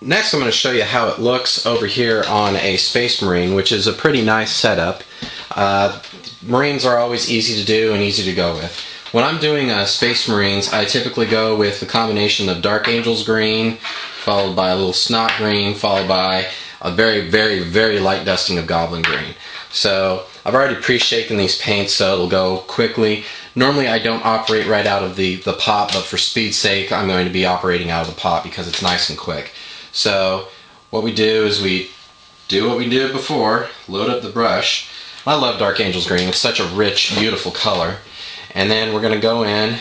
next I'm going to show you how it looks over here on a Space Marine, which is a pretty nice setup. Marines are always easy to do and easy to go with. When I'm doing Space Marines, I typically go with the combination of Dark Angels green, followed by a little snot green, followed by a very, very, very light dusting of Goblin green. So I've already pre-shaken these paints so it'll go quickly. Normally I don't operate right out of the pot, but for speed's sake I'm going to be operating out of the pot because it's nice and quick. So what we do is we do what we did before, load up the brush. I love Dark Angels green, it's such a rich, beautiful color. And then we're going to go in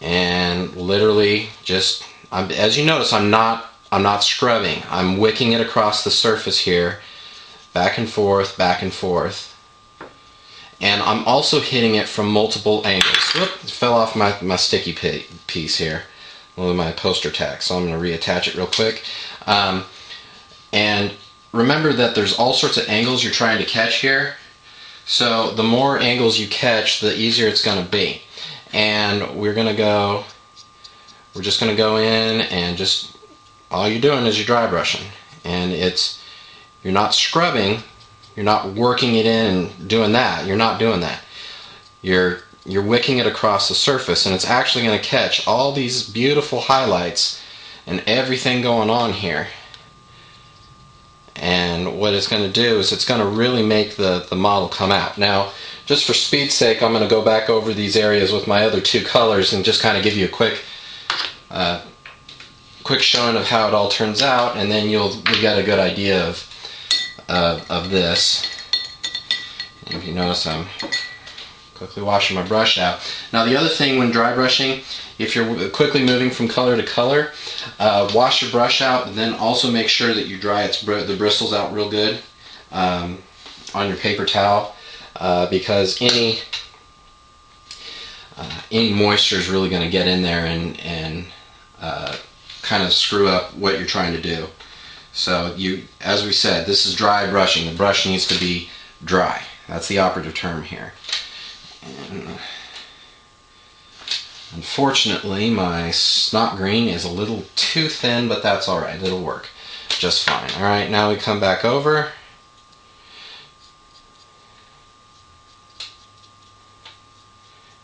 and literally just, as you notice, I'm not scrubbing. I'm wicking it across the surface here, back and forth, back and forth. And I'm also hitting it from multiple angles. Whoop, it fell off my sticky piece here, with my poster tack, so I'm going to reattach it real quick. And remember that there's all sorts of angles you're trying to catch here. So the more angles you catch, the easier it's going to be. And we're just going to go in and just, all you're doing is you're dry brushing. And you're not scrubbing, you're not working it in and doing that. You're not doing that. You're wicking it across the surface, and it's actually going to catch all these beautiful highlights and everything going on here. And what it's going to do is it's going to really make the model come out. Now, just for speed's sake, I'm going to go back over these areas with my other two colors and just kind of give you a quick showing of how it all turns out, and then you'll get a good idea of this. And if you notice, I'm quickly washing my brush out. Now, the other thing when dry brushing, if you're quickly moving from color to color, wash your brush out, and then also make sure that you dry the bristles out real good on your paper towel, because any moisture is really going to get in there and kind of screw up what you're trying to do. So as we said, this is dry brushing. The brush needs to be dry. That's the operative term here. And unfortunately, my snot green is a little too thin, but that's alright. It'll work just fine. Alright, now we come back over.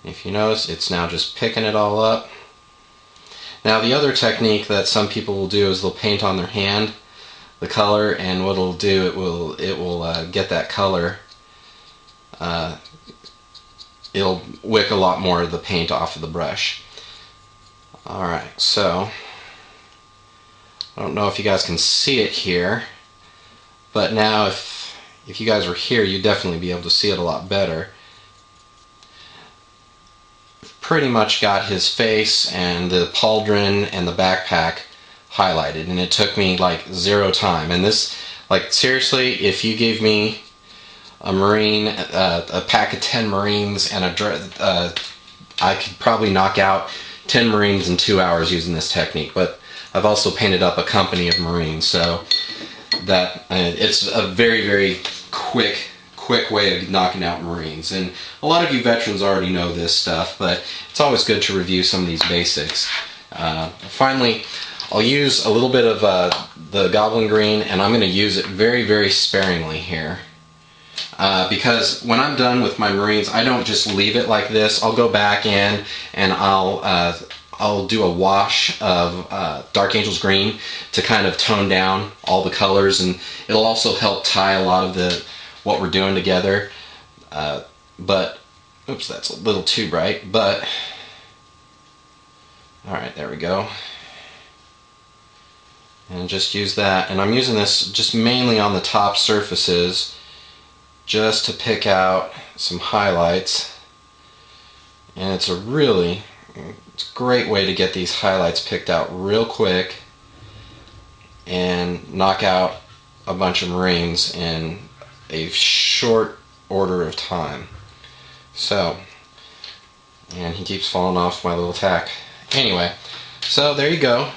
If you notice, it's now just picking it all up. Now, the other technique that some people will do is they'll paint on their hand the color, and what it'll do, it will get that color. It'll wick a lot more of the paint off of the brush. Alright, so I don't know if you guys can see it here, but now if you guys were here, you'd definitely be able to see it a lot better. Pretty much got his face and the pauldron and the backpack highlighted, and it took me like 0 time. And this, like, seriously, if you gave me a Marine, a pack of 10 Marines, and I could probably knock out 10 Marines in 2 hours using this technique. But I've also painted up a company of Marines, so that it's a very, very quick way of knocking out Marines. And a lot of you veterans already know this stuff, but it's always good to review some of these basics. Finally, I'll use a little bit of the Goblin green, and I'm going to use it very, very sparingly here. Because when I'm done with my Marines, I don't just leave it like this. I'll go back in and I'll do a wash of Dark Angels green to kind of tone down all the colors, and it'll also help tie a lot of what we're doing together. But oops, that's a little too bright, but alright, there we go. And just use that, and I'm using this just mainly on the top surfaces just to pick out some highlights. And it's a great way to get these highlights picked out real quick and knock out a bunch of Marines in a short order of time. So, and he keeps falling off my little tack. Anyway, so there you go.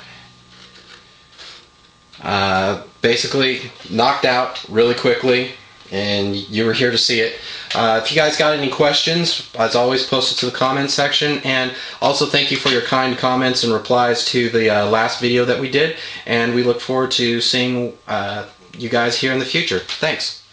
Basically knocked out really quickly, and you were here to see it. If you guys got any questions, as always, post it to the comments section. And also thank you for your kind comments and replies to the last video that we did. And we look forward to seeing you guys here in the future. Thanks.